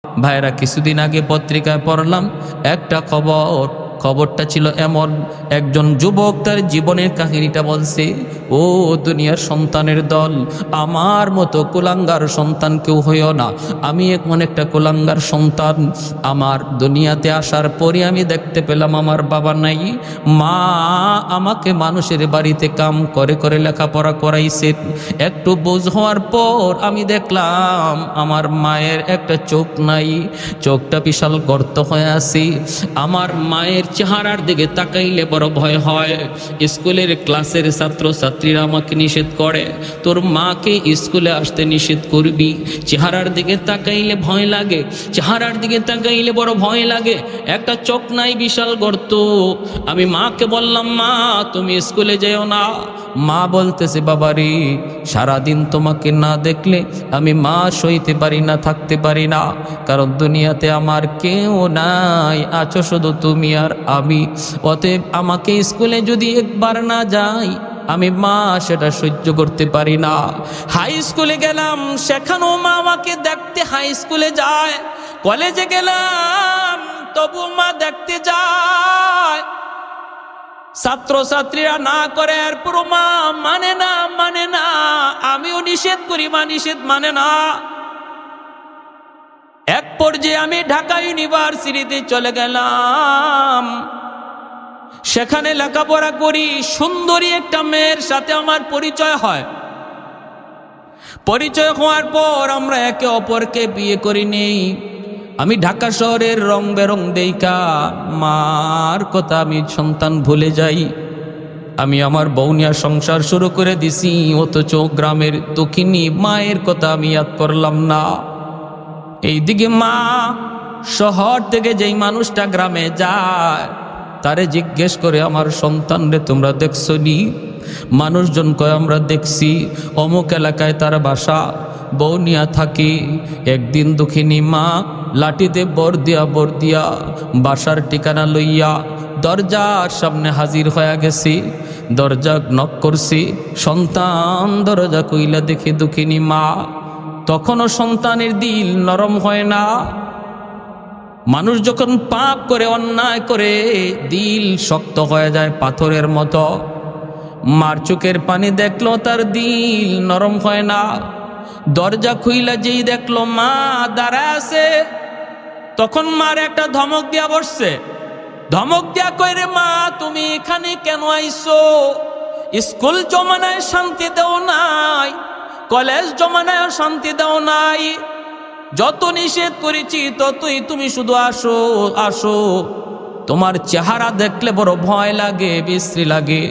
ভাইরা, কিছুদিন আগে পত্রিকায় পড়লাম একটা খবরটা ছিল এমন, একজন যুবক তার জীবনের কাহিনীটা বলছে। ও দুনিয়ার সন্তানের দল, আমার মতো কুলাঙ্গার সন্তান কেউ হইও না। আমি এমন একটা কুলাঙ্গার সন্তান, আমার দুনিয়াতে আসার পরে আমি দেখতে পেলাম আমার বাবা নাই, মা আমাকে মানুষের বাড়িতে কাম করে করে লেখাপড়া করাইছে। একটু বোঝ হওয়ার পর আমি দেখলাম আমার মায়ের একটা চোখ নাই, চোখটা বিশাল গর্ত হয়ে আছে। আমার মায়ের চেহারার দিকে তাকাইলে বড় ভয় হয়। স্কুলের ক্লাসের ছাত্রছাত্রীরা আমাকে নিষেধ করে, তোর মাকে স্কুলে আসতে নিষেধ করবি। চেহারার দিকে তাকাইলে ভয় লাগে, চেহারার দিকে তাকাইলে বড় ভয় লাগে। একটা চোখ নাই, বিশাল গর্ত। আমি মাকে বললাম, মা তুমি স্কুলে যেও না। মা বলতেছে, বাবারে সারাদিন তোমাকে না দেখলে আমি মা সইতে পারি না, থাকতে পারি না, কারণ দুনিয়াতে আমার কেউ নাই, আছো শুধু তুমি আর আমি। অতএব আমাকে স্কুলে যদি একবার না যাই আমি মা সেটা সহ্য করতে পারি না। হাই স্কুলে গেলাম, সেখানেও মা আমাকে দেখতে হাই স্কুলে যায়। কলেজে গেলাম, তবু মা দেখতে যায়। ছাত্রছাত্রীরা না করে, এরপর মা মানে না। আমিও নিষেধ করি, মা নিষেধ মানে না। এক পর্যায়ে আমি ঢাকা ইউনিভার্সিটিতে চলে গেলাম, সেখানে লেখাপড়া করি। সুন্দরী একটা মেয়ের সাথে আমার পরিচয় হয়। পরিচয় হওয়ার পর আমরা একে অপরকে বিয়ে করি নেই। আমি ঢাকা শহরের রং বেরং দেইকা মার কথা আমি সন্তান ভুলে যাই। আমি আমার বউনিয়া সংসার শুরু করে দিছি, অথচ গ্রামের দক্ষিণী মায়ের কথা আমি ইয়াদ করলাম না। এইদিকে মা শহর থেকে যেই মানুষটা গ্রামে যায় তারে জিজ্ঞেস করে, আমার সন্তান রে তোমরা দেখছো নি? মানুষজন কয় আমরা দেখছি, অমুক এলাকায় তার বাসা, বউনিয়া থাকি। একদিন দক্ষিণী মা লাঠিতে বর দিয়া বাসার ঠিকানা লইয়া দরজার সামনে হাজির হয়ে গেছি। দরজা নক করছি, সন্তান দরজা কইলা দেখে দক্ষিণী মা। তখনও সন্তানের দিল নরম হয় না। মানুষ যখন পাপ করে, অন্যায় করে, দিল শক্ত হয়ে যায় পাথরের মতো। মার চোখের পানি দেখলো, তার দিল নরম হয় না। দরজা খুইলা যেই দেখলো মা দাঁড়ায় আছে, তখন মার একটা ধমক দিয়া বসছে। ধমক দিয়া কইরে, মা তুমি এখানে কেন আইছো? স্কুল জমানায় শান্তি দেও নাই, কলেজ জমানায় শান্তি দেও নাই, যত নিষেধ করেছি ততই তুমি শুধু আসো আসো। তোমার চেহারা দেখলে বড় ভয় লাগে, বিশ্রী লাগে।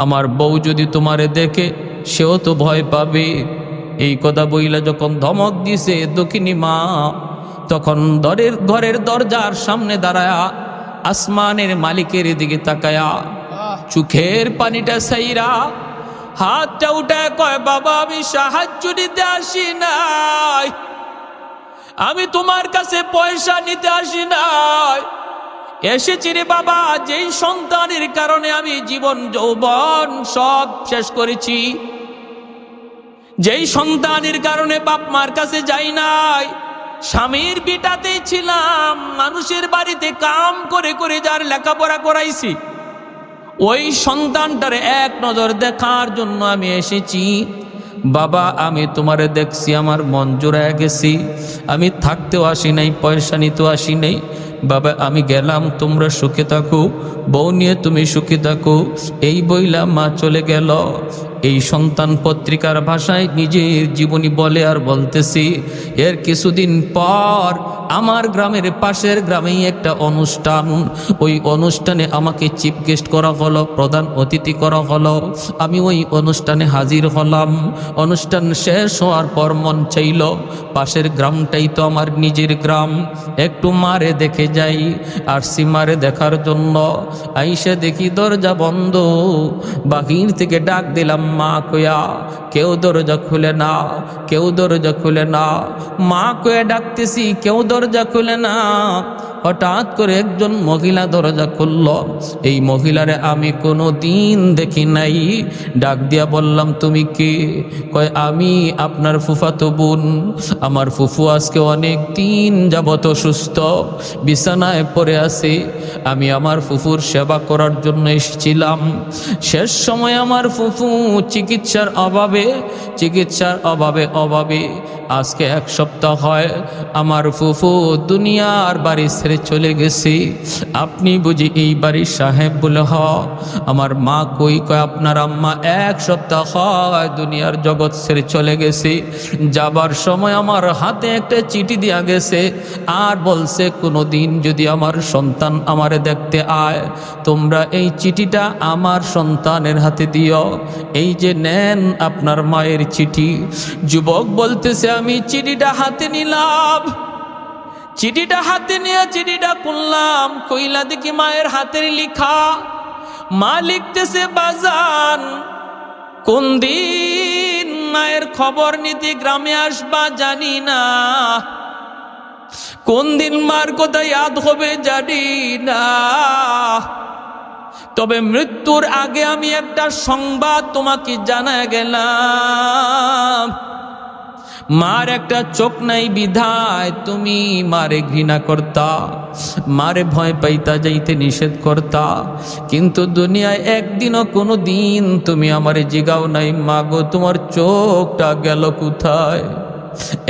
আমার বউ যদি তোমারে দেখে সেও তো ভয় পাবে। এই কথা বইলা যখন ধমক দিছে দক্ষিণী মা, তখন ঘরের দরজার সামনে দাঁড়ায়া আসমানের মালিকের দিকে তাকায়া চোখের পানিটা সাইরা হাতটা উঠায় কয়, বাবা আমি সাহায্য নিতে আসি নাই, আমি তোমার কাছে পয়সা নিতে আসি নাই, এসেছি রে বাবা যেই সন্তানের কারণে আমি জীবন যৌবন সব শেষ করেছি, যেই সন্তানের কারণে বাপ মার কাছে যাই নাই, স্বামীর বিটাতেই ছিলাম, মানুষের বাড়িতে কাম করে করে যার লেখাপড়া করাইছি, ওই সন্তানটার এক নজর দেখার জন্য আমি এসেছি। বাবা আমি তোমারে দেখছি, আমার মন জোড়ায় গেছি, আমি থাকতেও আসি নাই, পয়সা নিতেও আসি নাই। বাবা আমি গেলাম, তোমরা সুখে থাকো, বউ নিয়ে তুমি সুখে থাকো। এই বইলা মা চলে গেল। এই সন্তান পত্রিকার ভাষায় নিজের জীবনী বলে আর বলতেছি। এর কিছুদিন পর আমার গ্রামের পাশের গ্রামেই একটা অনুষ্ঠান, ওই অনুষ্ঠানে আমাকে চিফ গেস্ট করা হলো, প্রধান অতিথি করা হলো। আমি ওই অনুষ্ঠানে হাজির হলাম। অনুষ্ঠান শেষ হওয়ার পর মন চাইল পাশের গ্রামটাই তো আমার নিজের গ্রাম, একটু মারে দেখে যাই। আসছি মারে দেখার জন্য, আইসা দেখি দরজা বন্ধ। বাহির থেকে ডাক দিলাম মা কয়া, কেউ দরজা খুলে না, কেউ দরজা খুলে না। মা কয়া ডাকতেছি, কেউ দরজা খুলে না। হঠাৎ করে একজন মহিলা দরজা খুলল। এই মহিলারে আমি কোনো দিন দেখি নাই। ডাক দিয়া বললাম, তুমি কে? কয়, আমি আপনার ফুফাতো বোন। আমার ফুফু আজকে অনেক দিন যাবত অসুস্থ, বিছানায় পড়ে আছে। আমি আমার ফুফুর সেবা করার জন্য এসেছিলাম। শেষ সময় আমার ফুফু চিকিৎসার অভাবে আজকে 1 সপ্তাহ হয় আমার ফুফু দুনিয়ার বাড়ি ছেড়ে চলে গেছে। আপনি বুঝি এই বাড়ির সাহেব? বলে হ। আমার মা কই? কয়, আপনার আম্মা 1 সপ্তাহ হয় দুনিয়ার জগৎ ছেড়ে চলে গেছে। যাবার সময় আমার হাতে একটা চিঠি দিয়া গেছে, আর বলছে কোনোদিন যদি আমার সন্তান আমারে দেখতে আয়, তোমরা এই চিঠিটা আমার সন্তানের হাতে দিও। এই যে নেন আপনার মায়ের চিঠি। যুবক বলতেছে, আমি চিঠিটা হাতে নিলাম। চিঠিটা হাতে নিয়ে চিঠিটা খুললাম, কইলা দেখি মায়ের হাতের লেখা। মা লিখতেছে, বাজান, কোন দিন মায়ের খবর নিতে গ্রামে আসবা জানি না, কোন দিন মার কথা ইয়াদ হবে জানি না, তবে মৃত্যুর আগে আমি একটা সংবাদ তোমাকে জানায় গেলাম। মার একটা চোখ নাই বিধায় তুমি মারে ঘৃণা করতা, মারে ভয় পাইতা, যাইতে নিষেধ করতা, কিন্তু দুনিয়ায় একদিনও কোনো দিন তুমি আমারে জিগাও নাই, মাগো তোমার চোখটা গেল কোথায়?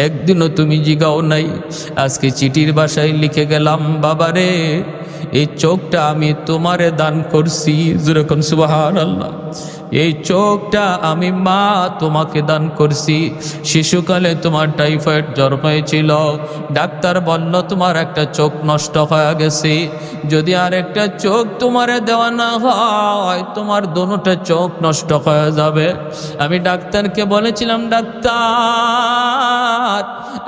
একদিনও তুমি জিগাও নাই। আজকে চিঠির ভাষায় লিখে গেলাম, বাবারে এই চোখটা আমি তোমারে দান করছি। যেরকম সুবহানাল্লাহ। এই চোখটা আমি মা তোমাকে দান করছি। শিশুকালে তোমার টাইফয়েড জ্বর হয়েছিল, ডাক্তার বলল তোমার একটা চোখ নষ্ট হয়ে গেছে, যদি আর একটা চোখ তোমারে দেওয়া না হয় তোমার দোনোটা চোখ নষ্ট হয়ে যাবে। আমি ডাক্তারকে বলেছিলাম, ডাক্তার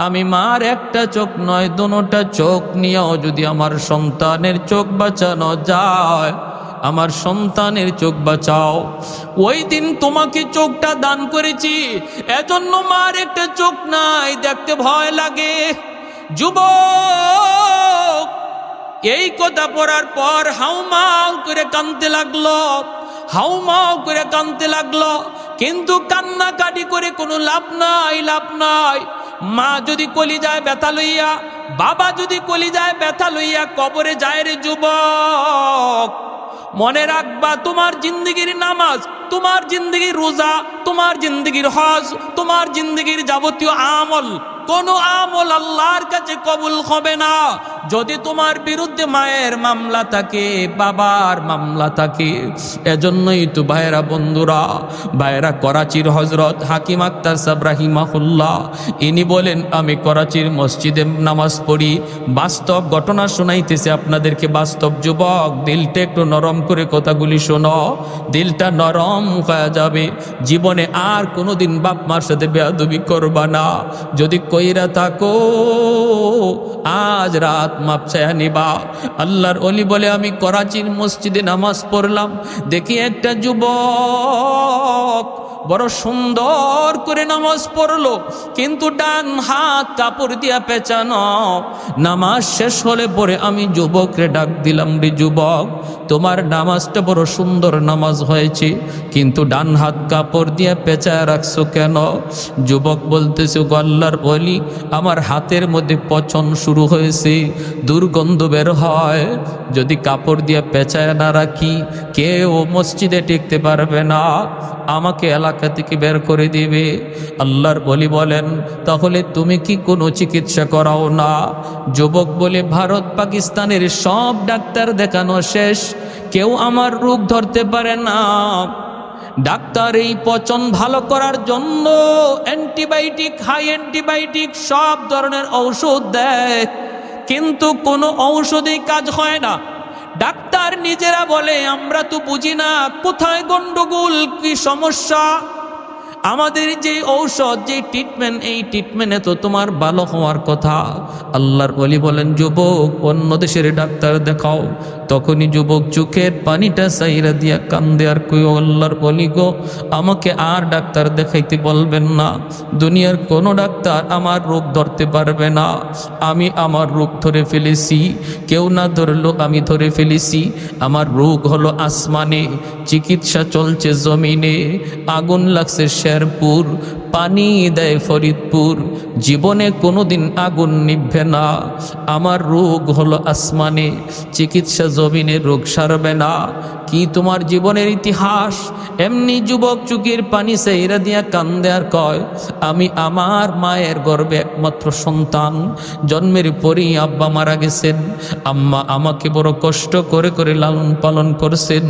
আমি মার একটা চোখ নয় দোনোটা চোখ নিয়েও যদি আমার সন্তানের চোখ বাঁচানো যায়, আমার সন্তানের চোখ বাঁচাও। ওই দিন তোমাকে চোখটা দান করেছি, এজন্য মার একটা চোখ নাই, দেখতে ভয় লাগে। যুবক এই কথা পড়ার পর হাউমাউ করে কাঁদতে লাগলো, হাউমাউ করে কাঁদতে লাগলো। কিন্তু কান্নাকাটি করে কোনো লাভ নাই, লাভ নাই। মা যদি কলিজায় ব্যথা লইয়া, বাবা যদি কলিজায় ব্যথা লইয়া কবরে যায় রে যুবক, মনে রাখবা তোমার জিন্দগির নামাজ, তোমার জিন্দগির রোজা, তোমার জিন্দগির হজ, তোমার জিন্দগির যাবতীয় আমল, কোন আমল আল্লাহর কাছে কবুল হবে না যদি তোমার বিরুদ্ধে মায়ের মামলা থাকে, বাবার মামলা থাকে। এজন্যই তো ভাইরা, বন্ধুরা, ভাইরা, করাচির হজরত হাকিম আক্তার সাহেব রাহিমাহুল্লাহ ইনি বলেন, আমি করাচির মসজিদে নামাজ পড়ি, বাস্তব ঘটনা শোনাইতেছে আপনাদেরকে। বাস্তব যুবক, দিলটা একটু নরম করে কথাগুলি শোনো, দিলটা নরম হয়ে যাবে। জীবনে আর কোনোদিন বাপ মার সাথে বেয়াদবি করবা না। যদি কইরা থাকো আজ রাত মাপ চায়া নিবা। আল্লাহর ওলি বলে, আমি করাচির মসজিদে নামাজ পড়লাম, দেখি একটা যুবক বড় সুন্দর করে নামাজ পড়লো, কিন্তু ডান হাত কাপড় দিয়া পেঁচানো। নামাজ শেষ হলে পরে আমি যুবকরে ডাক দিলাম, রে যুবক, তোমার নামাজটা বড় সুন্দর নামাজ হয়েছে, কিন্তু ডান হাত কাপড় দিয়া পেঁচায় রাখছো কেন? যুবক বলতেছে, আল্লাহর ওলি, আমার হাতের মধ্যে পচন শুরু হয়েছে, দুর্গন্ধ বের হয়, যদি কাপড় দিয়া পেঁচায় না রাখি কেউ মসজিদে টিকতে পারবে না, আমাকে এলাকা থেকে বের করে দিবে। আল্লাহর ওলি বলেন, তাহলে তুমি কি কোনো চিকিৎসা করাও না? যুবক বলে, ভারত পাকিস্তানের সব ডাক্তার দেখানো শেষ, কেউ আমার রোগ ধরতে পারে না। ডাক্তার এই পচন ভালো করার জন্য অ্যান্টিবায়োটিক, হাই অ্যান্টিবায়োটিক সব ধরনের ঔষধ দেয়, কিন্তু কোনো ঔষধেই কাজ হয় না। ডাক্তার নিজেরা বলে, আমরা তো বুঝি না কোথায় গন্ডগোল, কি সমস্যা। আমাদের যে ঔষধ, যে ট্রিটমেন্ট, এই ট্রিটমেন্টে তো তোমার ভালো হওয়ার কথা। আল্লাহর ওলি বলেন, যুবক অন্য দেশের ডাক্তার দেখাও। তখনই যুবক চোখের পানিটা সাইরা দিয়া কান্দে আর কই, আল্লাহর ওলি গো, আমাকে আর ডাক্তার দেখাইতে বলবেন না। দুনিয়ার কোনো ডাক্তার আমার রোগ ধরতে পারবে না। আমি আমার রোগ ধরে ফেলেছি, কেউ না ধরলো আমি ধরে ফেলেছি। আমার রোগ হলো আসমানে, চিকিৎসা চলছে জমিনে। আগুন লাগছে শেরপুর, পানি দেয় ফরিদপুর, জীবনে কোনোদিন আগুন নিভবে না। আমার রোগ হলো আসমানে, চিকিৎসা জমিনে, রোগ সারবে না। কি তোমার জীবনের ইতিহাস? এমনি যুবক চুকির পানি সাইরা দিয়া কান্দে আর কয়, আমি আমার মায়ের গর্ভে একমাত্র সন্তান। জন্মের পরই আব্বা মারা গেছেন। আম্মা আমাকে বড় কষ্ট করে করে লালন পালন করছেন।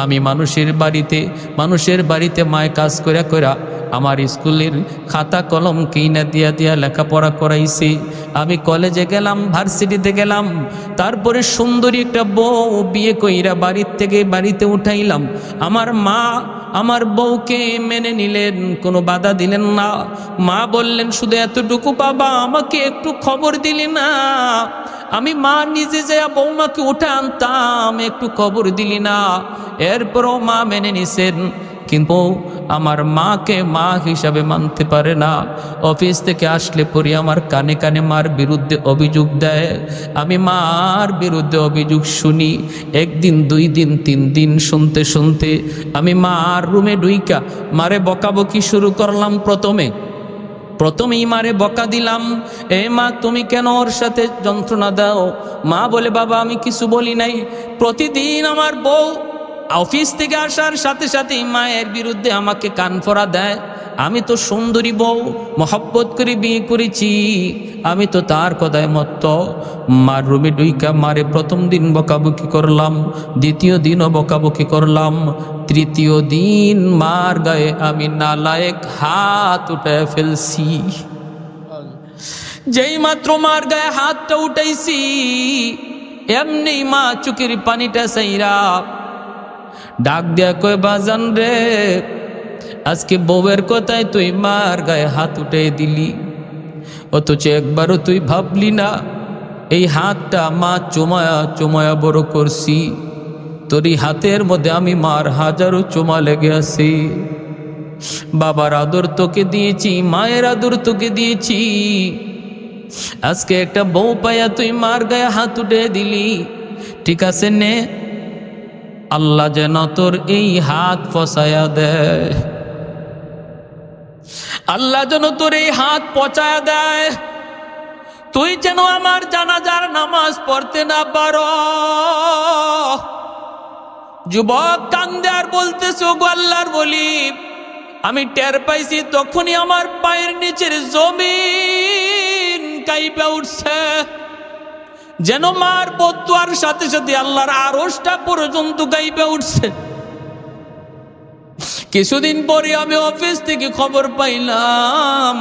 আমি মানুষের বাড়িতে মায় কাজ করে কইরা আমার স্কুলের খাতা কলম কিনা দিয়া দিয়া লেখাপড়া করাইছি। আমি কলেজে গেলাম, ভার্সিটিতে গেলাম, তারপরে সুন্দরী একটা বউ বিয়ে কইরা বাড়িতে উঠাইলাম। আমার মা আমার বউকে মেনে নিলেন, কোনো বাধা দিলেন না। মা বললেন, শুধু এতটুকু, বাবা আমাকে একটু খবর দিলি না। আমি মা নিজে যায় বৌমাকে উঠে আনতাম, একটু খবর দিলি না। এরপরও মা মেনে নিছেন, কিন্তু আমার মাকে মা হিসাবে মানতে পারে না। অফিস থেকে আসলে পরে আমার কানে কানে মার বিরুদ্ধে অভিযোগ দেয়। আমি মার বিরুদ্ধে অভিযোগ শুনি। একদিন, 2 দিন, 3 দিন শুনতে শুনতে আমি মার রুমে ঢুইকা মারে বকাবকি শুরু করলাম। প্রথমেই মারে বকা দিলাম, এ মা তুমি কেন ওর সাথে যন্ত্রণা দাও? মা বলে, বাবা আমি কিছু বলি নাই। প্রতিদিন আমার বউ অফিস থেকে আসার সাথে সাথেই মায়ের বিরুদ্ধে আমাকে কানফড়া দেয়। আমি তো সুন্দরী বউ, মহব্বত করে বিয়ে করেছি, আমি তো তার কথায় মত্ত। মার রুমে ডুইকা মারে প্রথম দিন বকাবকি করলাম, দ্বিতীয় দিনও বকাবকি করলাম, তৃতীয় দিন মার গায়ে আমি নালায়েক হাত উঠায় ফেলছি। যেই মাত্র মার গায়ে হাতটা উঠাইছি, এমনি মা চোখের পানিটা সাইরা ডাক দিয়া কয়, বাজান রে, আজকে বউয়ের কথায় তুই মার গায়ে হাত উঠে দিলি, অথচ একবারও তুই ভাবলি না এই হাতটা মা চুমায়া চুমায়া বড় করছি। তোর এই হাতের মধ্যে আমি মার হাজারো চুমা লেগে আছি। বাবার আদর তোকে দিয়েছি, মায়ের আদর তোকে দিয়েছি, আজকে একটা বউ পাইয়া তুই মার গায়ে হাত উঠে দিলি। ঠিক আছে নে, আল্লাহ যেন তোর এই হাত ফসায়া দেয়, আল্লাহ যেন তোর এই হাত পচায়া দেয়, তুই যেন আমার জানাজার নামাজ পড়তে না পারো। যুবক কান্দে আর বলতেছে, গো আল্লাহর বলি, আমি টের পাইছি তখনই আমার পায়ের নিচের জমিন কাইপা উঠছে, যেন মার বদুয়ার সাথে সাথে আল্লাহর আরশটা পর্যন্ত কাইপা উঠছে। কিছুদিন পরে আমি অফিস থেকে খবর পাইলাম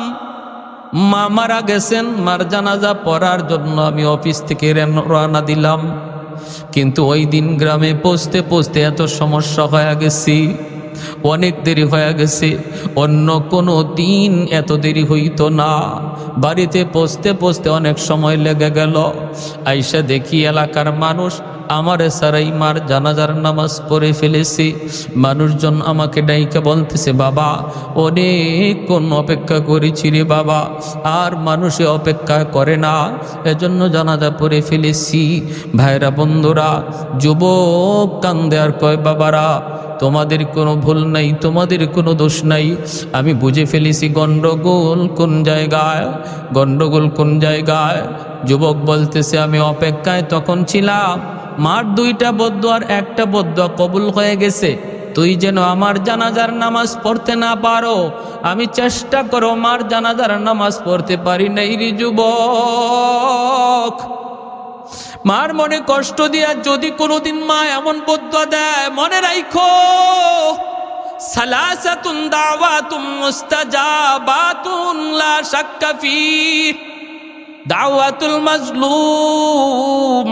মা মারা গেছেন। মার জানাজা পড়ার জন্য আমি অফিস থেকে রওনা দিলাম, কিন্তু ওই দিন গ্রামে পৌঁছতে পৌঁছতে এত সমস্যা হয়ে গেছি, অনেক দেরি হয়ে গেছে। অন্য কোনো দিন এত দেরি হইতো না। বাড়িতে পৌঁছতে পৌঁছতে অনেক সময় লেগে গেল। আইসা দেখি এলাকার মানুষ আমার সারাই মার জানাজার নামাজ পড়ে ফেলেছে। মানুষজন আমাকে ডাইকা বলতেছে, বাবা অনেকক্ষণ অপেক্ষা করেছি রে বাবা, আর মানুষে অপেক্ষা করে না, এজন্য জানাজা পড়ে ফেলেছি। ভাইরা বন্ধুরা, যুবক কান্দে আর কয়, বাবারা তোমাদের কোনো ভুল নাই, তোমাদের কোনো দোষ নাই, আমি বুঝে ফেলেছি গন্ডগোল কোন জায়গায়, গন্ডগোল কোন জায়গায়। যুবক বলতেছে, আমি অপেক্ষায় তখন ছিলাম, মার 2টা বদদুয়ার 1টা বদদুয়া কবুল হয়ে গেছে। তুই যেন আমার জানাজার নামাজ পড়তে না পারো, আমি চেষ্টা করো মার জানাজার নামাজ পড়তে পারি নাই রে যুবক। মার মনে কষ্ট দিয়া যদি কোনোদিন মা এমন বদদুয়া দেয়, মনে রাখো, সালাসাতুন দাওয়াতুম মুস্তাজাবাতুন লা শাক্কা ফি, দাওয়াতুল মাজলুম,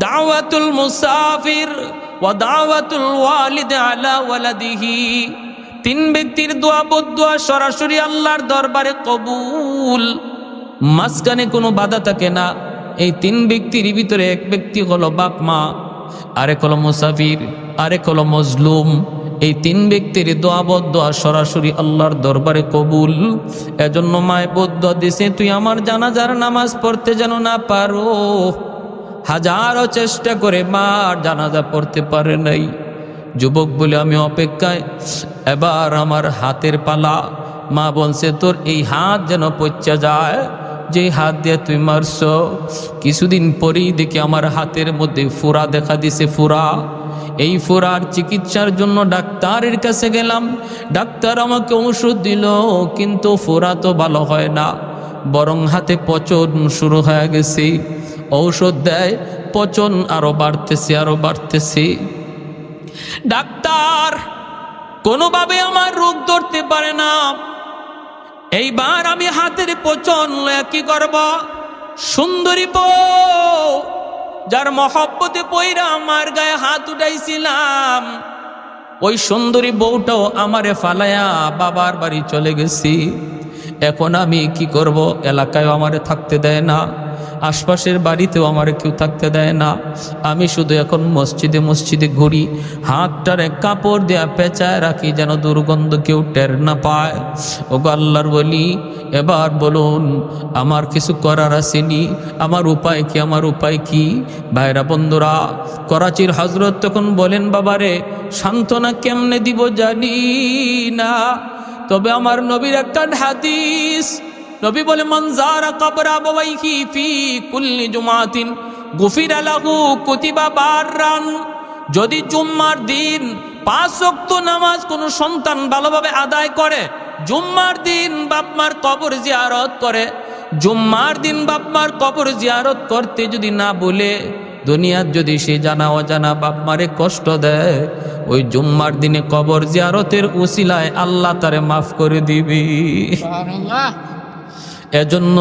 দাওয়াতুল মুসাফির ওয়া দাওয়াতুল ওয়ালিদ আলা ওয়ালাদিহি। তিন ব্যক্তির দোয়া বদদোয়া সরাসরি আল্লাহর দরবারে কবুল, মাঝখানে কোনো বাধা থাকে না। এই তিন ব্যক্তির ভিতরে এক ব্যক্তি হলো বাপ মা, আরেক হলো মুসাফির, আরেক হলো মজলুম। এই তিন ব্যক্তির দোয়া বদদোয়া সরাসরি আল্লাহর দরবারে কবুল। এজন্য মায় বদদোয়া দিছে, তুই আমার জানাজার নামাজ পড়তে যেন না পারো। হাজারো চেষ্টা করে মা জানাজা পড়তে পারে নাই। যুবক বলে আমি অপেক্ষায়, এবার আমার হাতের পালা। মা বলছে, তোর এই হাত যেন পচা যায়, যে হাত দিয়ে তুই মারছ। কিছুদিন পরেই দেখি আমার হাতের মধ্যে ফোড়া দেখা দিছে, ফোড়া। এই ফোড়ার চিকিৎসার জন্য ডাক্তারের কাছে গেলাম। ডাক্তার আমাকে ওষুধ দিল, কিন্তু ফোড়া তো ভালো হয় না, বরং হাতে পচন শুরু হয়ে গেছে। ঔষধ দেয়, পচন আরো বাড়তেছে, আরো বাড়তেছে। ডাক্তার কোনোভাবে আমার রোগ ধরতে পারে না। এইবার আমি হাতের পচন কি করব? সুন্দরী বউ, যার মহব্বতে পইরা আমার গায়ে হাত উঠাইছিলাম, ওই সুন্দরী বউটাও আমারে ফালায়া বাবার বাড়ি চলে গেছি। এখন আমি কি করব? এলাকায় আমারে থাকতে দেয় না, আশপাশের বাড়িতেও আমার কেউ থাকতে দেয় না। আমি শুধু এখন মসজিদে মসজিদে ঘুরি, হাতটারে কাপড় দেয়া পেঁচায় রাখি যেন দুর্গন্ধ কেউ টের না পায়। ওগো আল্লাহর বলি, এবার বলুন আমার কিছু করার আসেনি, আমার উপায় কি? আমার উপায় কি? ভাইরা বন্ধুরা, করাচির হজরত তখন বলেন, বাবারে সান্ত্বনা কেমনে দিব জানি না, তবে আমার নবীর একটা হাদিস, নবী বলে, মান যারা কবর আবাওয়াইহি ফি কুল্লি জুমাতিন গুফিরা লাহু কুতিবা বাররান। যদি জুম্মার দিন 5 ওয়াক্ত নামাজ কোনো সন্তান ভালোভাবে আদায় করে, জুম্মার দিন বাপমার কবর জিয়ারত করে, জুম্মার দিন বাপমার কবর জিয়ারত করতে যদি না বলে, দুনিয়ার যদি সে জানা অজানা বাপমারে কষ্ট দেয়, ওই জুম্মার দিনে কবর জিয়ারতের উসিলায় আল্লাহ তারে মাফ করে দিবি। সুবহানাল্লাহ। এজন্য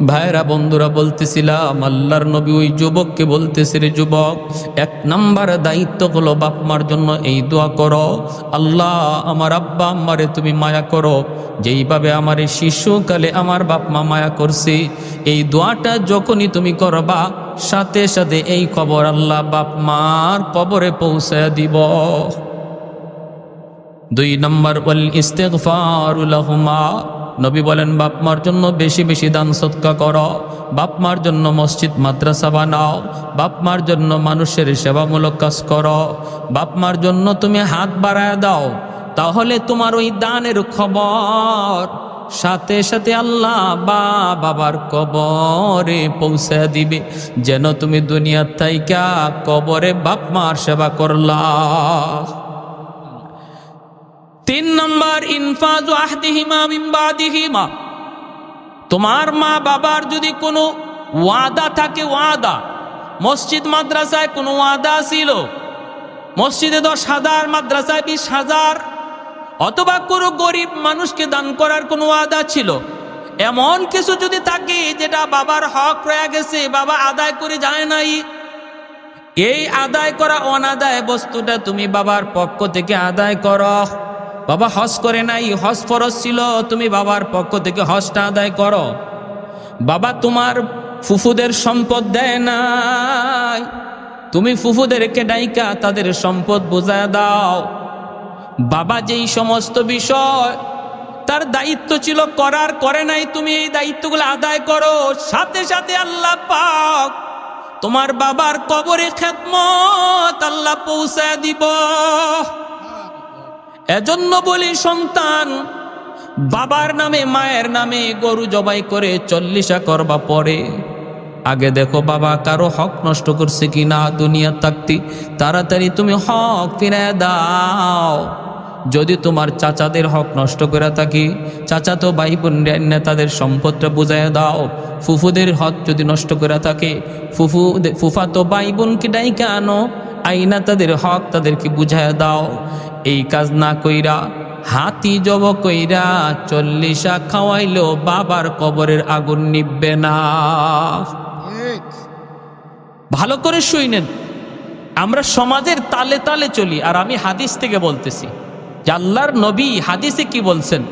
ভাইরা বন্ধুরা বলতেছিলাম, আল্লাহর নবী ওই যুবককে বলতেছে, রে যুবক, 1 নাম্বার দায়িত্ব হলো বাপমার জন্য এই দোয়া করো, আল্লাহ আমার আব্বা আম্মারে তুমি মায়া করো, যেইভাবে আমার শিশুকালে আমার বাপ মা মায়া করছে। এই দোয়াটা যখনই তুমি করবা, সাথে সাথে এই খবর আল্লাহ বাপ মার কবরে পৌঁছায় দিব। 2 নাম্বার ওয়াল ইস্তিগফারু লাহুমা। নবী বলেন, বাপমার জন্য বেশি বেশি দান সদকা করো, বাপমার জন্য মসজিদ মাদ্রাসা বানাও, বাপমার জন্য মানুষের সেবামূলক কাজ করো, বাপমার জন্য তুমি হাত বাড়ায় দাও, তাহলে তোমার ওই দানের খবর সাথে সাথে আল্লাহ বাবার কবরে পৌঁছে দিবে, যেন তুমি দুনিয়ার থাইকা কবরে বাপমার সেবা করলা। 3 নম্বর ইনফাজু আহদিহিমা মিন বাদিহিমা। তোমার মা বাবার যদি কোনো ওয়াদা থাকে, ওয়াদা, মসজিদ মাদ্রাসায় কোনো ওয়াদা ছিল, মসজিদে 10,000, মাদ্রাসায় 20,000, অথবা কোনো গরিব মানুষকে দান করার কোনো ওয়াদা ছিল, এমন কিছু যদি থাকে যেটা বাবার হক রয়ে গেছে, বাবা আদায় করে যায় নাই, এই আদায় করা অনাদায় বস্তুটা তুমি বাবার পক্ষ থেকে আদায় করো। বাবা হজ করে নাই, হজ ফরজ ছিল, তুমি বাবার পক্ষ থেকে হজটা আদায় করো। বাবা তোমার ফুফুদের সম্পদ দেয় নাই, তুমি ফুফুদেরকে ডাইকা তাদের সম্পদ বুঝায় দাও। বাবা যেই সমস্ত বিষয় তার দায়িত্ব ছিল করার, করে নাই, তুমি এই দায়িত্বগুলো আদায় করো। সাথে সাথে আল্লাহ পাক তোমার বাবার কবরে খেদমত আল্লাহ পৌঁছায় দিব। এজন্য বলি, সন্তান বাবার নামে মায়ের নামে গরু জবাই করে 40 করবা পরে, আগে দেখো বাবা কারো হক নষ্ট করছে কিনা। দুনিয়া থাকতে তাড়াতাড়ি তুমি হক ফিরায় দাও। যদি তোমার চাচাদের হক নষ্ট করে থাকি, চাচা তো ভাই বোন তাদের সম্পদটা বুঝাইয়া দাও। ফুফুদের হক যদি নষ্ট করে থাকে, ফুফা তো ভাই বোনকে ডাইকা আনো, আইনা তাদের হক তাদেরকে বুঝাইয়া দাও। এই কাজ না কইরা হাতি জব কইরা 40 খাওয়াইলেও বাবার কবরের আগুন নিববে না। ভালো করে শুনেন, আমরা সমাজের তালে তালে চলি, আর আমি হাদিস থেকে বলতেছি। যে আল্লাহর নবী হাদিসে কি বলছেন,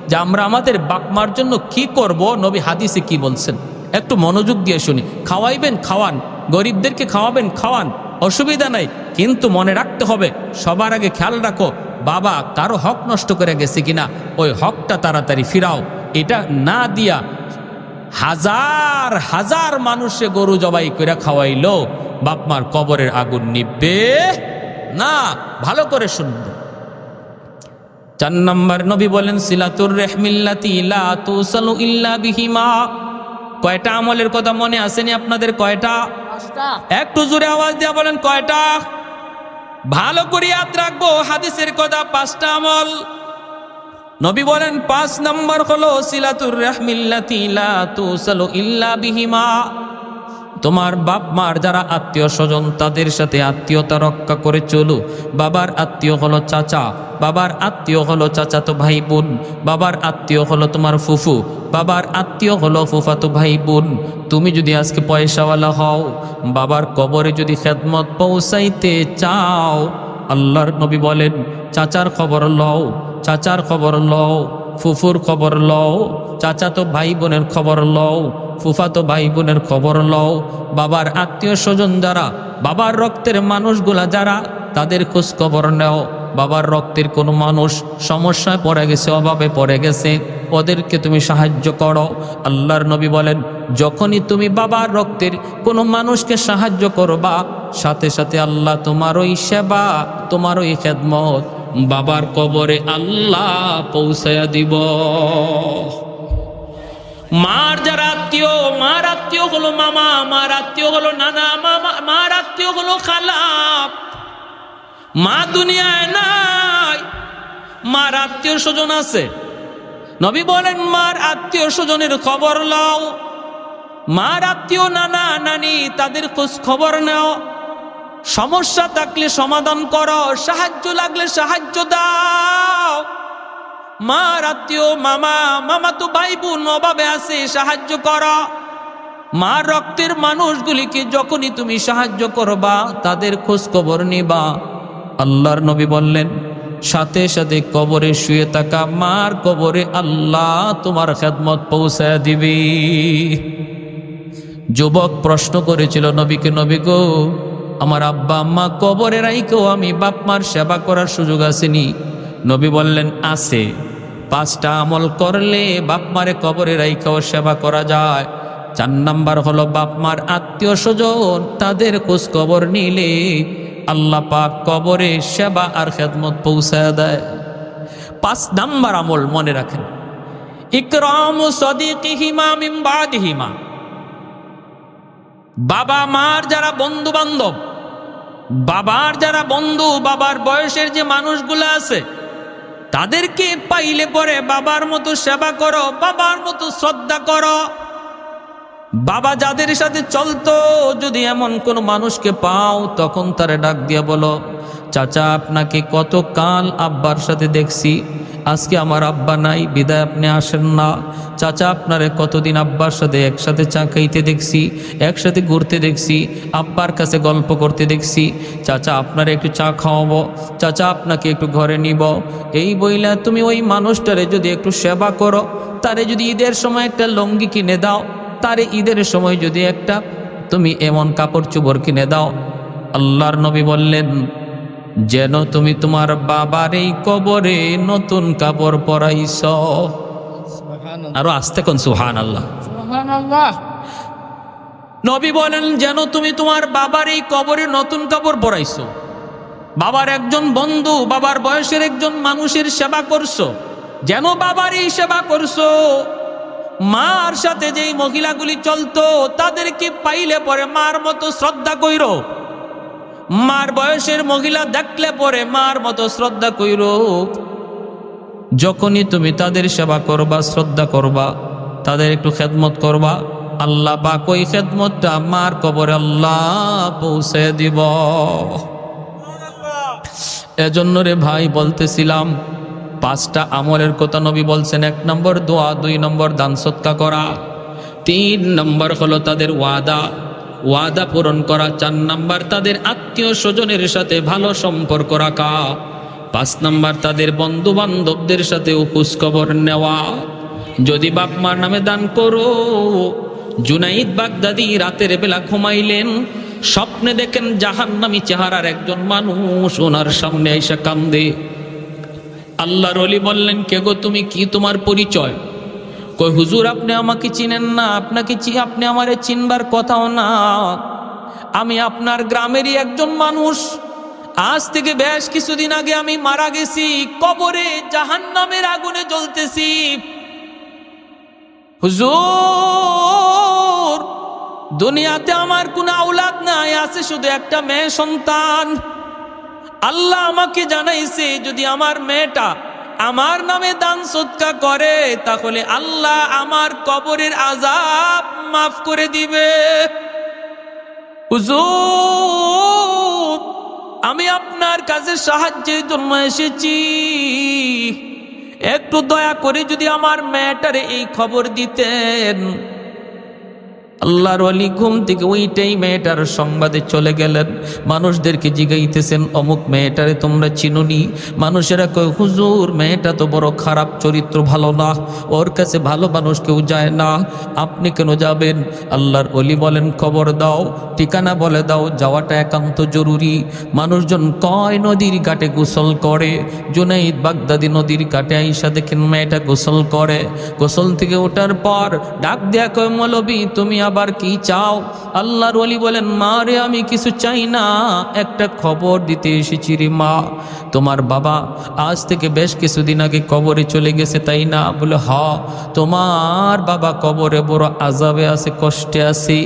যে আমরা আমাদের বাপ মার জন্য কি করব, নবী হাদিসে কি বলছেন একটু মনোযোগ দিয়ে শুনি। খাওয়াইবেন খাওয়ান, গরিবদেরকে খাওয়াবেন খাওয়ান, অসুবিধা নাই, কিন্তু মনে রাখতে হবে সবার আগে খেয়াল রাখো বাবা কারো হক নষ্ট করে গেছে কিনা, ওই হকটা তাড়াতাড়ি ফিরাও। এটা না দিয়া হাজার হাজার মানুষে গরু জবাই করে খাওয়াইলো বাপমার কবরের আগুন নিববে না। ভালো করে শুনবে। 4 নম্বর নবী বলেন সিলাতুর রাহমিল্লাতি লা তুসালু ইল্লা বিহিমা। কয়টা আমলের কথা মনে আসেনি আপনাদের? কয়টা? একটু জোরে আওয়াজ দিয়ে বলেন কয়টা? ভালো করে ইয়াদ রাখবো হাদিসের কথা, 5টা আমল। নবী বলেন 5 নম্বর হলো সিলাতুর রাহমিল্লাতি লা তুসালু ইল্লা বিহিমা। তোমার বাপ মার যারা আত্মীয় স্বজন তাদের সাথে আত্মীয়তা রক্ষা করে চলো। বাবার আত্মীয় হলো চাচা, বাবার আত্মীয় হলো চাচাতো ভাই বোন, বাবার আত্মীয় হলো তোমার ফুফু, বাবার আত্মীয় হলো ফুফাতো ভাই বোন। তুমি যদি আজকে পয়সাওয়ালা হও, বাবার কবরে যদি খেদমত পৌঁছাইতে চাও, আল্লাহর নবী বলেন চাচার খবর লও, চাচার খবর লও, ফুফুর খবর লও, চাচাতো ভাই বোনের খবর লও, ফুফাতো ভাই বোনের খবর লও। বাবার আত্মীয় স্বজন যারা, বাবার রক্তের মানুষগুলা যারা, তাদের খোঁজ খবর নেও। বাবার রক্তের কোনো মানুষ সমস্যায় পড়ে গেছে, অভাবে পড়ে গেছে, ওদেরকে তুমি সাহায্য করো। আল্লাহর নবী বলেন যখনই তুমি বাবার রক্তের কোনো মানুষকে সাহায্য করবা, সাথে সাথে আল্লাহ তোমার ওই সেবা, তোমার ওই খেদমত বাবার কবরে আল্লাহ পৌঁছায়া দিব। মার যারা আত্মীয়, মার আত্মীয় হলো মামা, মার আত্মীয় হলো নানা, মার আত্মীয় হলো খালা। মা দুনিয়ায় নাই, মার আত্মীয় স্বজন আছে। নবী বলেন মার আত্মীয় স্বজনের খবর লও, মার আত্মীয় নানা নানি তাদের খোঁজ খবর নাও। সমস্যা থাকলে সমাধান করো, সাহায্য লাগলে সাহায্য দাও। মার আত্মীয় মামা, মামা তো ভাই বোন অভাবে আছে, সাহায্য করো। মার রক্তের মানুষগুলিকে যখনই তুমি সাহায্য করবা, তাদের খোঁজ খবর নিবা, আল্লাহর নবী বললেন সাথে সাথে কবরে শুয়ে থাকা মার কবরে আল্লাহ তোমার খেদমত পৌঁছায় দিবে। যুবক প্রশ্ন করেছিল নবীকে, নবী গো আমার আব্বা আম্মা কবরে রাইকেও আমি বাপ মার সেবা করার সুযোগ আসেনি। নবী বললেন আছে, 5টা আমল করলে বাপ মারে কবরে রাইকেও সেবা করা যায়। 4 নম্বর হলো বাপ মার আত্মীয় স্বজন তাদের খোঁজ খবর নিলে আল্লাহ পাক কবরে সেবা আর খেদমত পৌঁছায় দেয়। 5 নম্বর আমল মনে রাখেন, ইকরামু সাদিকিহিমা মিন বাদিহিমা। বাবা মার যারা বন্ধু বান্ধব, বাবার যারা বন্ধু, বাবার বয়সের যে মানুষগুলো আছে, তাদেরকে পাইলে পরে বাবার মতো সেবা করো, বাবার মতো শ্রদ্ধা করো। বাবা যাদের সাথে চলতো, যদি এমন কোন মানুষকে পাও, তখন তারে ডাক দিয়া বলো চাচা আপনাকে কত কাল আব্বার সাথে দেখছি, আজকে আমার আব্বা নাই বিদায় আপনি আসেন না। চাচা আপনারে কতদিন আব্বার সাথে একসাথে চা খাইতে দেখছি, একসাথে ঘুরতে দেখছি, আব্বার কাছে গল্প করতে দেখছি। চাচা আপনারে একটু চা খাওয়াবো, চাচা আপনাকে একটু ঘরে নিব। এই বইলা তুমি ওই মানুষটারে যদি একটু সেবা করো, তারে যদি ঈদের সময় একটা লুঙ্গি কিনে দাও, তারে ঈদের সময় যদি একটা তুমি এমন কাপড় চোপড় কিনে দাও, আল্লাহর নবী বললেন যেন তুমি তোমার বাবার এই কবরে নতুন কাপড় পরাইছ। আরো আস্তে কোন সুবহানাল্লাহ। নবী বলেন যেন তুমি তোমার বাবার এই কবরে নতুন কাপড় পরাইছো। বাবার একজন বন্ধু, বাবার বয়সের একজন মানুষের সেবা করছো, যেন বাবার এই সেবা করছো। মার সাথে যেই মহিলাগুলি চলতো, তাদেরকে পাইলে পরে মার মতো শ্রদ্ধা কইরো। মার বয়সের মহিলা দেখলে পরে মার মতো শ্রদ্ধা কইরো। যখনই তুমি তাদের সেবা করবা, শ্রদ্ধা করবা, তাদের একটু খেদমত করবা, আল্লাহ পাক ওই খেদমতটা মার কবরে আল্লাহ পৌঁছে দিব। এজন্য রে ভাই বলতেছিলাম 5টা আমলের কথা নবী বলছেন। 1 নম্বর দোয়া, 2 নম্বর দান সদকা করা, 3 নম্বর হলো তাদের ওয়াদা পূরণ করা, 4 নম্বর তাদের আত্মীয় স্বজনের সাথে ভালো সম্পর্ক রাখা, 5 নাম্বার তাদের বন্ধু বান্ধবদের সাথেও খোঁজখবর নেওয়া। যদি বাপ মার নামে দান করো। জুনাইদ বাগদাদি রাতের বেলা ঘুমাইলেন, স্বপ্নে দেখেন জাহান্নামী চেহারার একজন মানুষ ওনার সামনে আইসা কান্দে। আল্লাহর ওলি বললেন, কে গো তুমি, কি তোমার পরিচয়? কই হুজুর আপনি আমাকে চিনেন না, আপনি আমারে চিনবার কথাও না, আমি আপনার গ্রামেরই একজন মানুষ। আজ থেকে বেশ কিছুদিন আগে আমি মারা গেছি, কবরে জাহান্নামের আগুনে জ্বলতেছি। হুজুর দুনিয়াতে আমার কোনো আওলাদ নাই, আছে শুধু একটা মেয়ে সন্তান। আল্লাহ আমাকে জানাইছে যদি আমার মেয়েটা আমার নামে দান সদকা করে তাহলে আল্লাহ আমার কবরের আযাব মাফ করে দিবে। হুজুর আমি আপনার কাছে সাহায্যের জন্য এসেছি, একটু দয়া করে যদি আমার মেয়েটারে এই খবর দিতেন। আল্লাহর ওলি ঘুম থেকে ওইটাই মেয়েটার সংবাদে চলে গেলেন। মানুষদেরকে জিগাইতেছেন, অমুক মেয়েটারে তোমরা চিনুনি? মানুষেরা কয় হুজুর মেয়েটা তো বড় খারাপ চরিত্র, ভালো না, ওর কাছে ভালো মানুষ কেউ যায় না, আপনি কেন যাবেন? আল্লাহর ওলি বলেন খবর দাও, ঠিকানা বলে দাও, যাওয়াটা একান্ত জরুরি। মানুষজন কয় নদীর ঘাটে গোসল করে। জুনাইদ বাগদাদি নদীর ঘাটে আইসা দেখেন মেয়েটা গোসল করে। গোসল থেকে ওঠার পর ডাক দেয়া কয়, মৌলবী তুমি আবার কি চাও? আল্লাহর ওলি বলেন, মা রে আমি কিছু চাই না, একটা খবর দিতে এসেছি রে মা। তোমার বাবা আজ থেকে বেশ কিছুদিন আগে কবরে চলে গেছে তাই না? বলে হ, তোমার বাবা কবরে বড় আযাবে আছে, কষ্টে আছে,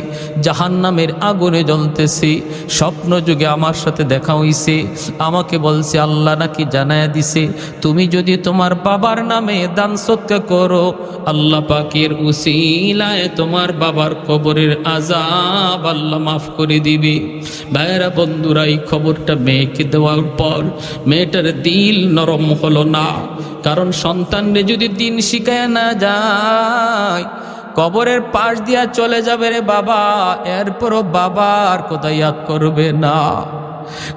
জাহান্নামের আগুনে জ্বলতেছে। স্বপ্ন যুগে আমার সাথে দেখা হইছে, আমাকে বলছে আল্লাহ নাকি জানায়া দিছে তুমি যদি তোমার বাবার নামে দান সদকা করো আল্লাহ পাকের উসিলায় তোমার বাবার কবরের আযাব আল্লাহ মাফ করে দিবে। ভাইরা বন্ধুরা, এই খবরটা মেয়েকে দেওয়ার পর মেয়েটার দিল নরম হলো না, কারণ সন্তানরে যদি দিন শিখায় না যায় কবরের পাশ দিয়া চলে যাবে রে বাবা, এরপরও বাবার কথা ইয়াদ করবে না।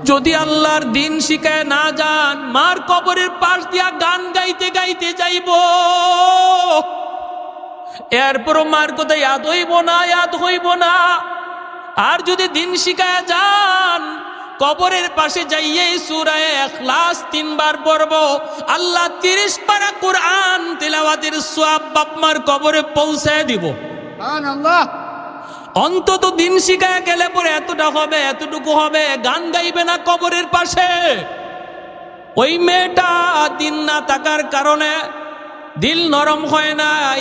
যদি আল্লাহর দিন শিখায় না যান, মার কবরের পাশ দিয়া গান গাইতে গাইতে যাইব, এরপরও মার কথা ইয়াদ হইব না। আর যদি দিন শিখায় যান, কবরের পাশে যাইয়ে সূরা ইখলাস 3 বার পড়ব, আল্লাহ 30 পারা কোরআন তিলাওয়াতের সওয়াব বাপ মার কবরে পৌঁছায় দিব। সুবহানাল্লাহ। অন্তত দিন শিখায় গেলে পরে এতটা হবে, এতটুকু হবে, গান গাইবে না কবরের পাশে। ওই মেয়েটা দিন না থাকার কারণে দিল নরম হয় নাই,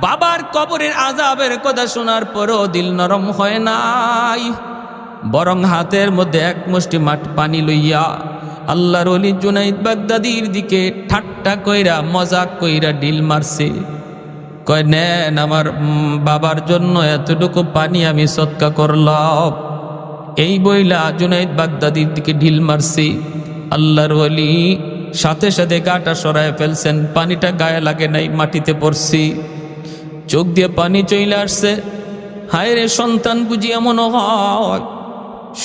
বাবার কবরের আযাবের কথা শোনার পরও দিল নরম হয় নাই, বরং হাতের মধ্যে এক মুষ্টি পানি লইয়া আল্লাহর ওলি জুনাইদ বাগদাদির দিকে ঠাট্টা কইরা মজাক কইরা ঢিল মারছে। কয় নেন আমার বাবার জন্য এতটুকু পানি আমি সদকা করলাম। এই বইলা জুনাইদ বাগদাদির দিকে ঢিল মারছি। আল্লাহর ওলি সাথে সাথে গাটা সরায় ফেলছেন, পানিটা গায়ে লাগে নাই, মাটিতে পড়ছি, চোখ দিয়ে পানি চলে আসছে। হায় রে, সন্তান বুঝি এমন হয়,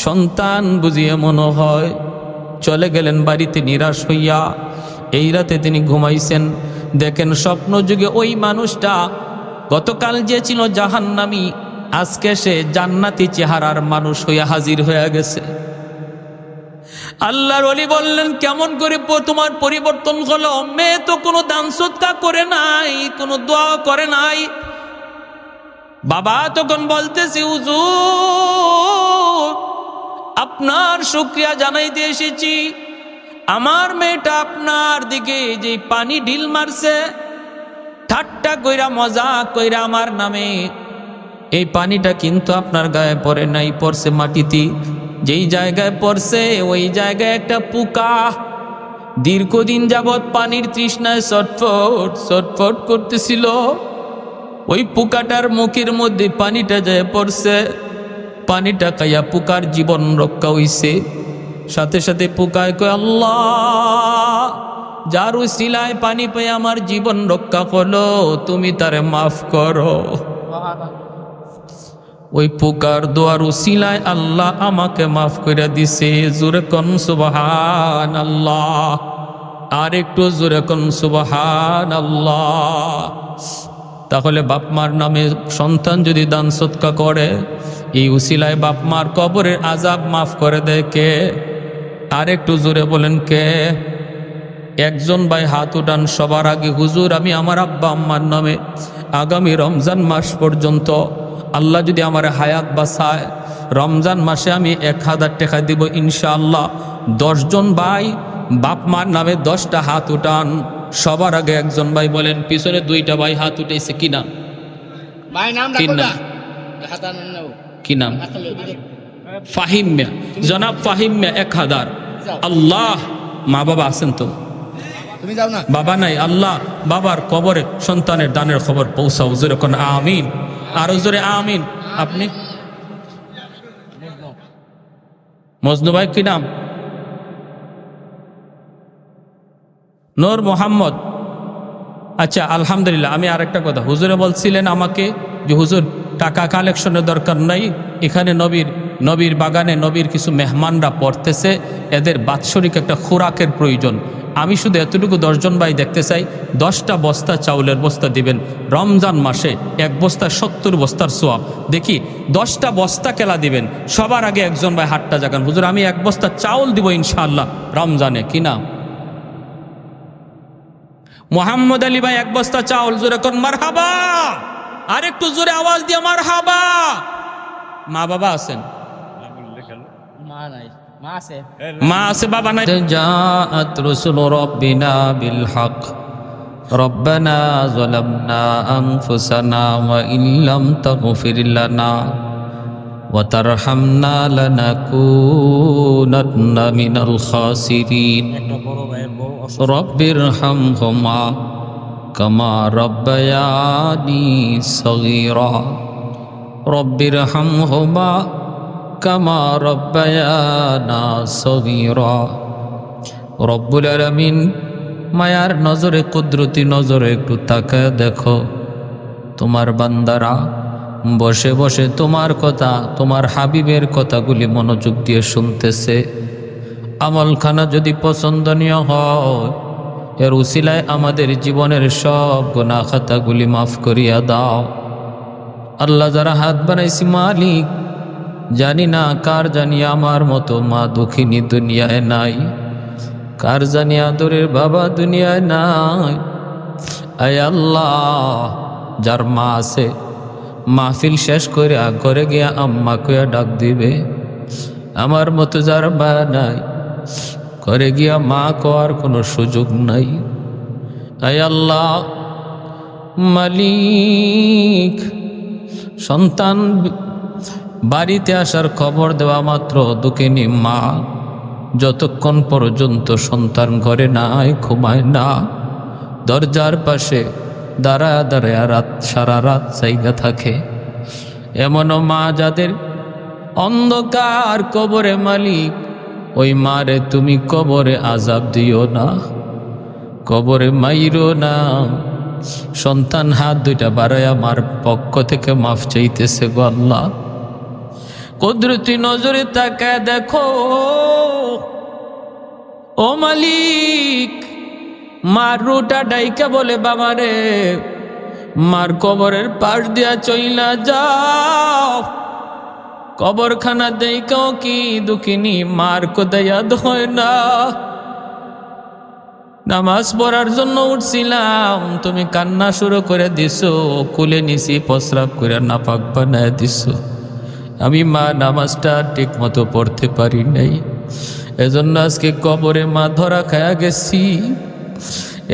সন্তান বুঝি এমন হয়। চলে গেলেন বাড়িতে নিরাশ হইয়া। এই রাতে তিনি ঘুমাইছেন, দেখেন স্বপ্ন যুগে ওই মানুষটা গতকাল যে ছিল জাহান্নামী, আজকে সে জান্নাতি চেহারার মানুষ হইয়া হাজির হয়ে গেছে। আল্লাহর ওলি বললেন, কেমন করে তোমার পরিবর্তন হলো? মেয়ে তো কোনো দান সদকা করে নাই, কোনো দোয়া করে নাই। বাবা তখন বলতেছি, হুজুর আপনার শুকরিয়া জানাইতে এসেছি, আমার মেয়েটা আপনার দিকে যে পানি ঢিল মারছে, ঠাট্টা কইরা মজাক কইরা আমার নামে, এই পানিটা কিন্তু আপনার গায়ে পড়ে নাই, পড়ছে মাটিতে। যেই জায়গায় পড়ছে ওই জায়গায় একটা পোকা দীর্ঘদিন যাবৎ পানির তৃষ্ণায় ছটফট করতেছিল। ওই পোকাটার মুখের মধ্যে পানিটা যায় পড়ছে, পানিটা খাইয়া পোকার জীবন রক্ষা হইছে। সাথে সাথে পোকায় কয়, আল্লাহ যার উসিলায় পানি পেয়ে আমার জীবন রক্ষা হলো, তুমি তারে মাফ করো। ওই পোকার দোয়ার উসিলায় আল্লাহ আমাকে মাফ করে দিছে। জোরে কোন সুবহানাল্লাহ। আর একটু জোরে কোন সুবহানাল্লাহ। তাহলে বাপ মার নামে সন্তান যদি দান সদকা করে, এই উসিলায় বাপ মার কবরের আযাব মাফ করে দেয় কে? আর একটু জোরে বলেন কে? একজন ভাই হাত উঠান সবার আগে। হুজুর, আমি আমার আব্বা আম্মার নামে আগামী রমজান মাস পর্যন্ত আল্লাহ যদি আমার হায়াত বাঁচায়, রমজান মাসে আমি 1000 টাকা দিব ইনশাআল্লাহ। 10 জন ভাই বাপ মার নামে 10টা হাত উঠান। সবার আগে একজন ভাই বলেন, পিছনে 2টা ভাই হাত উঠেছে কি নাম? কি নাম? ফাহিম মিয়া, জনাব ফাহিম মিয়া 1000। আল্লাহ, মা বাবা আছেন তো? তুমি যাও না, বাবা নাই। আল্লাহ বাবার কবরে সন্তানের দানের খবর পৌঁছাও। জোরে কোন আমিন, আরো জোরে আমিন। আপনি মজনু ভাই কি নাম? নূর মোহাম্মদ। আচ্ছা, আলহামদুলিল্লাহ। আমি আরেকটা কথা, হুজুরে বলছিলেন আমাকে যে হুজুর টাকা কালেকশনের দরকার নাই, এখানে নবীর বাগানে নবীর কিছু মেহমানরা পড়তেছে, এদের বাৎসরিক একটা খোরাকের প্রয়োজন। আমি শুধু এতটুকু 10 জন ভাই দেখতে চাই, 10টা বস্তা চাউলের বস্তা দিবেন। রমজান মাসে 1 বস্তা 70 বস্তার সোয়াব। দেখি 10টা বস্তা কেলা দিবেন। সবার আগে একজন ভাই হাতটা জাগান, হুজুর আমি 1 বস্তা চাউল দিব ইনশাআল্লাহ রমজানে। কি নাম? মোহাম্মদ আলী ভাই 1 বস্তা চাউল। জোরে কোন মারহাবা। আর একটু জোরে আওয়াজ দিয়ে মারহাবা। মা বাবা আছেন? মা আছে, বাবা নাই। জাআত রাসূল রাব্বিনা বিল হক রব্বানা যালামনা আনফুসানা ওয়া ইল্লাম তাগফির লানা ওয়া তারহামনা লানাকুনান্না মিনাল খাসিরিন রব্বিরহামহুমা কামা রাব্বায়ানি সগীরা রব্বিরহামহুমা কামা রব্বায়ানা সগীরা। রব্বুল আলামিন মায়ার নজরে, কুদরতি নজরে একটু তাকায় দেখো, তোমার বান্দারা বসে বসে তোমার কথা, তোমার হাবিবের কথাগুলি মনোযোগ দিয়ে শুনতেছে। আমলখানা যদি পছন্দনীয় হয়, এর উসিলায় আমাদের জীবনের সব গুনাহ খাতাগুলি মাফ করিয়া দাও। আল্লাহ, যারা হাত বানাইছি মালিক, জানি না কার জানি আমার মতো মা দুঃখিনী দুনিয়ায় নাই, কার জানি আদরের বাবা দুনিয়ায় নাই। আয় আল্লাহ, যার মা আছে মাহফিল শেষ করে ঘরে গিয়া আম্মা কইয়া ডাক দিবে, আমার মতো যার বা নাই ঘরে গিয়া মা কওয়ার কোনো সুযোগ নাই। আয় আল্লাহ মালিক, সন্তান বাড়িতে আসার খবর দেওয়া মাত্র দুঃখিনী মা যতক্ষণ পর্যন্ত সন্তান ঘরে নাই ঘুমায় না, দরজার পাশে দাঁড়ায় দাঁড়ায় সারা রাত জায়গা থাকে। এমনও মা যাদের অন্ধকার কবরে, মালিক ওই মারে তুমি কবরে আযাব দিও না, কবরে মাইরো না। সন্তান হাত 2টা বাড়ায় আমার পক্ষ থেকে মাফ চাইতেছে গো আল্লাহ। কুদরতি নজরে তাকায় দেখো ও মালিক, মার রুটা ডাইকা বলে, বাবা রে মার কবরের পাশ দিয়া চইলা যাও। কবরখানা দেখাও কি দুঃখিনী মার কোদাইয়া হয় না। নামাজ পড়ার জন্য উঠছিলাম, তুমি কান্না শুরু করে দিছো, কুলে নিছি প্রস্রাব করে নাপাক বানায় দিছো। আমি মা নামাজটা ঠিক মতো পড়তে পারি নাই, এজন্য আজকে কবরে মা ধরা খায়া গেছি।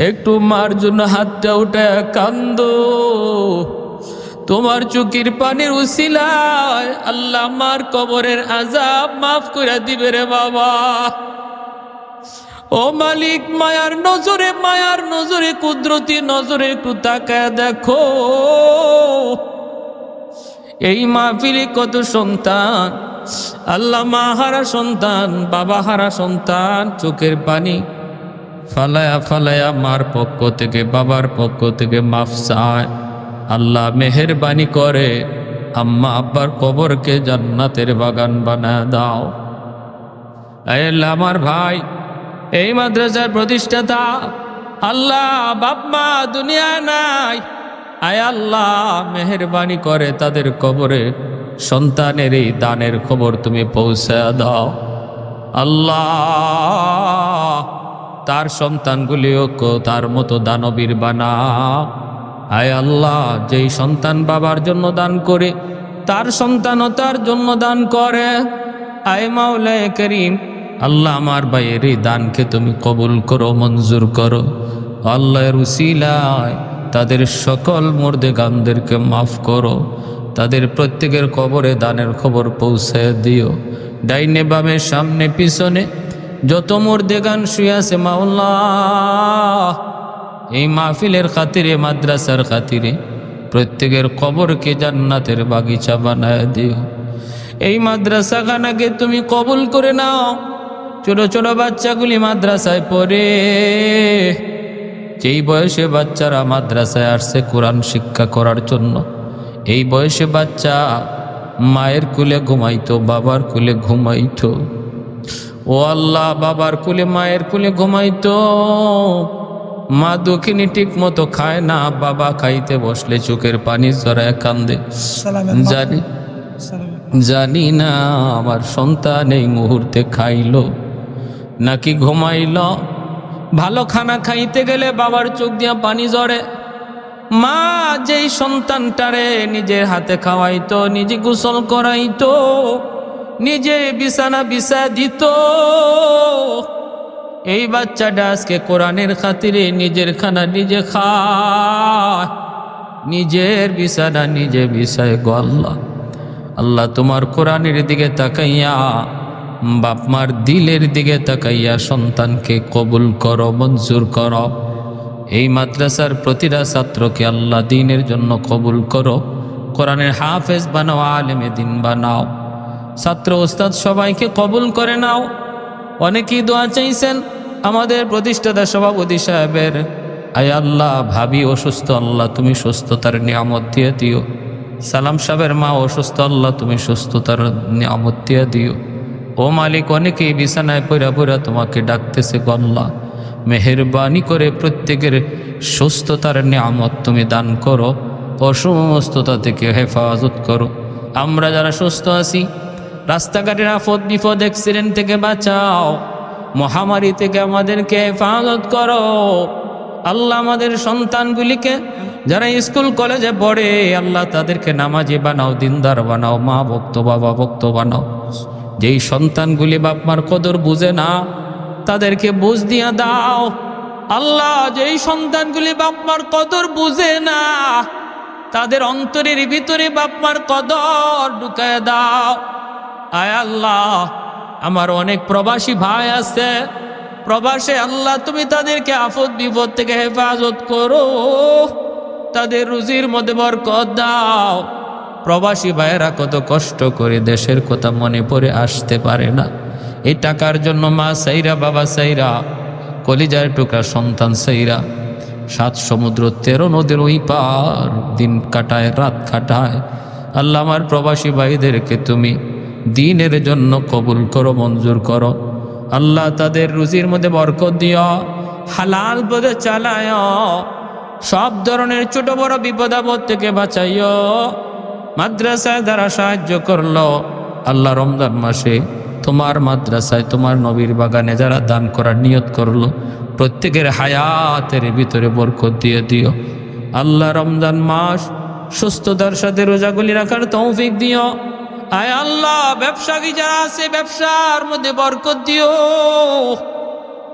একটু মার জন্য হাতটা উঠায় কান্দো, তোমার চোখের পানির উসিলায় আল্লাহ মার কবরের আযাব মাফ করে দিবে রে বাবা। ও মালিক, মায়ার নজরে কুদরতি নজরে একটু তাকায় দেখো, এই মাহফিলে কত সন্তান, আল্লাহ মা হারা সন্তান, বাবা হারা সন্তান, চোখের পানি ফালায়া ফালায়া মার পক্ষ থেকে বাবার পক্ষ থেকে মাফ চায়। আল্লাহ মেহেরবানি করে আম্মা আব্বার কবরকে জান্নাতের বাগান বানায় দাও। আল্লাহ আমার ভাই এই মাদ্রাসার প্রতিষ্ঠাতা আল্লাহ বাপ মা দুনিয়া নাই, আয় আল্লাহ মেহেরবানি করে তাদের কবরে সন্তানের এই দানের খবর তুমি পৌঁছে দাও। আল্লাহ তার সন্তানগুলিও তার মতো দানবীর বানা। আয় আল্লাহ যেই সন্তান বাবার জন্য দান করে তার সন্তানও তার জন্য দান করে। আয় মাওলায়ে করিম, আল্লাহ আমার ভাইয়ের এই দানকে তুমি কবুল করো, মঞ্জুর করো। আল্লাহর উসিলায় তাদের সকল মুর্দেগানদেরকে মাফ করো, তাদের প্রত্যেকের কবরে দানের খবর পৌঁছে দিও। ডাইনে বামে সামনে পিছনে যত মুর্দেগান শুয়ে আছে মাওলা, এই মাহফিলের খাতিরে মাদ্রাসার খাতিরে প্রত্যেকের কবরকে জান্নাতের বাগিচা বানায় দিও। এই মাদ্রাসাখানাকে তুমি কবুল করে নাও। ছোট ছোট বাচ্চাগুলি মাদ্রাসায় পড়ে, যেই বয়সে বাচ্চারা মাদ্রাসায় আসছে কোরআন শিক্ষা করার জন্য, এই বয়সে বাচ্চা মায়ের কুলে ঘুমাইতো, বাবার কুলে ঘুমাইতো। ও আল্লাহ, বাবার কুলে মায়ের কুলে ঘুমাইতো। মা দুঃখিনী ঠিক মতো খায় না, বাবা খাইতে বসলে চোখের পানি ঝরায় কান্দে। জানি না আমার সন্তান এই মুহূর্তে খাইলো নাকি ঘুমাইল। ভালো খানা খাইতে গেলে বাবার চোখ দিয়া পানি ঝরে। মা যেই সন্তানটারে নিজের হাতে খাওয়াইতো, নিজে গোসল করাইতো, নিজে বিছানা বিছা দিত, এই বাচ্চাটা আজকে কোরআনের খাতিরে নিজের খানা নিজে খায়, নিজের বিছানা নিজে বিছায়। গো আল্লাহ, আল্লাহ তোমার কোরআনের দিকে তাকাইয়া, বাপ মার দিলের দিকে তাকাইয়া সন্তানকে কবুল করো, মঞ্জুর করো। এই মাদ্রাসার প্রতিটা ছাত্রকে আল্লাহ দ্বীনের জন্য কবুল করো, কোরআনের হাফেজ বানাও, আলেমে দ্বীন বানাও। ছাত্র ওস্তাদ সবাইকে কবুল করে নাও। অনেকেই দোয়া চাইছেন আমাদের প্রতিষ্ঠাতা সভাপতি সাহেবের। আয় আল্লাহ, ভাবি অসুস্থ, আল্লাহ তুমি সুস্থতার নিয়ামত দিয়ে দিও। সালাম সাহেবের মা অসুস্থ, আল্লাহ তুমি সুস্থতার নিয়ামত দিয়ে দিও। ও মালিক, অনেকেই বিছানায় পড়া পড়া তোমাকে ডাকতেছে। গো আল্লাহ, মেহেরবানি করে প্রত্যেকের সুস্থতার নিয়ামত তুমি দান করো, অসুস্থতা থেকে হেফাজত করো। আমরা যারা সুস্থ আছি, রাস্তাঘাটের আফত বিপদ অ্যাক্সিডেন্ট থেকে বাঁচাও, মহামারী থেকে আমাদেরকে হেফাজত করো। আল্লাহ আমাদের সন্তানগুলিকে যারা স্কুল কলেজে পড়ে, আল্লাহ তাদেরকে নামাজি বানাও, দিনদার বানাও, মা ভক্ত বাবা ভক্ত বানাও। যেই সন্তানগুলি বাপমার কদর বুঝে না, তাদেরকে বুঝ দিয়া দাও। আল্লাহ, যেই সন্তানগুলি বাপমার কদর বুঝে না, তাদের অন্তরের ভিতরে বাপমার কদর ঢুকায় দাও। আয় আল্লাহ, আমার অনেক প্রবাসী ভাই আছে প্রবাসে, আল্লাহ তুমি তাদেরকে আফত বিপদ থেকে হেফাজত করো, তাদের রুজির মধ্যে বরকত দাও। প্রবাসী ভাইয়েরা কত কষ্ট করে দেশের কথা মনে পড়ে আসতে পারে না। এই টাকার জন্য মা সাইরা, বাবা সাইরা, কলিজার টুকরা সন্তান সাইরা, 7 সমুদ্র 13 নদীর ওই পার দিন কাটায়, রাত কাটায়। আল্লাহ আমার প্রবাসী ভাইদেরকে তুমি দ্বীনের জন্য কবুল করো, মঞ্জুর করো। আল্লাহ তাদের রুজির মধ্যে বরকত দিও, হালাল পথে চালায়, সব ধরনের ছোট বড় বিপদ আপদ থেকে বাঁচাইও। মাদ্রাসায় যারা সাহায্য করলো, আল্লাহ রমজান মাসে তোমার মাদ্রাসায়, তোমার নবীর বাগানে যারা দান করার নিয়ত করলো, প্রত্যেকের হায়াতের ভিতরে বরকত দিয়ে দিও। আল্লাহ রমজান মাস সুস্থতার সাথে রোজাগুলি রাখার তৌফিক দিও। আয় আল্লাহ, ব্যবসায়ী যারা আছে ব্যবসার মধ্যে বরকত দিও।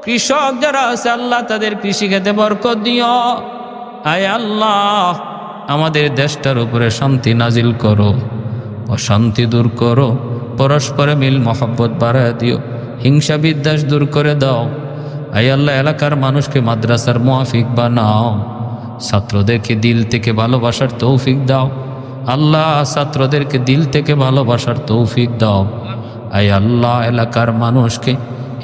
কৃষক যারা আছে আল্লাহ তাদের কৃষি খেতে বরকত দিও। আয় আল্লাহ, আমাদের দেশটার উপরে শান্তি নাজিল করো, অশান্তি দূর করো, পরস্পরে মিল মহব্বত বাড়ায় দিও, হিংসা বিদ্বেষ দূর করে দাও। আয় আল্লাহ, এলাকার মানুষকে মাদ্রাসার মুআফিক বানাও, ছাত্রদেরকে দিল থেকে ভালোবাসার তৌফিক দাও। আল্লাহ, ছাত্রদেরকে দিল থেকে ভালোবাসার তৌফিক দাও। আয় আল্লাহ, এলাকার মানুষকে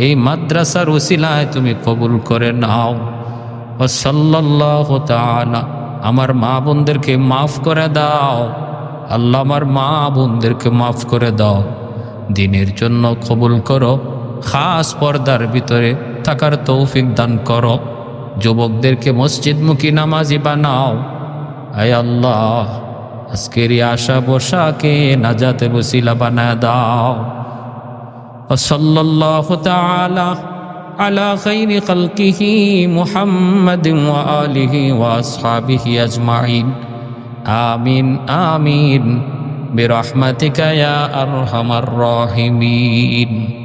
এই মাদ্রাসার উসিলায় তুমি কবুল করে নাও। সাল্লাল্লাহু তাআলা, আমার মা বোনদেরকে মাফ করে দাও। আল্লাহ, আমার মা বোনদেরকে মাফ করে দাও। দ্বীনের জন্য কবুল করো, খাস পর্দার ভিতরে থাকার তৌফিক দান করো, যুবকদেরকে মসজিদমুখী নামাজি বানাও। আয় আল্লাহ, আজকের এই আশা বসাকে নাজাতের ওসিলা বানায় দাও। সাল্লাল্লাহু তাআলা আলা খাইরি খালকিহি মুহাম্মাদিন ওয়া আলিহি ওয়া আসহাবিহি আজমাইন। আমিন আমিন বিরহমাতিকা ইয়া আরহামার রাহিমিন।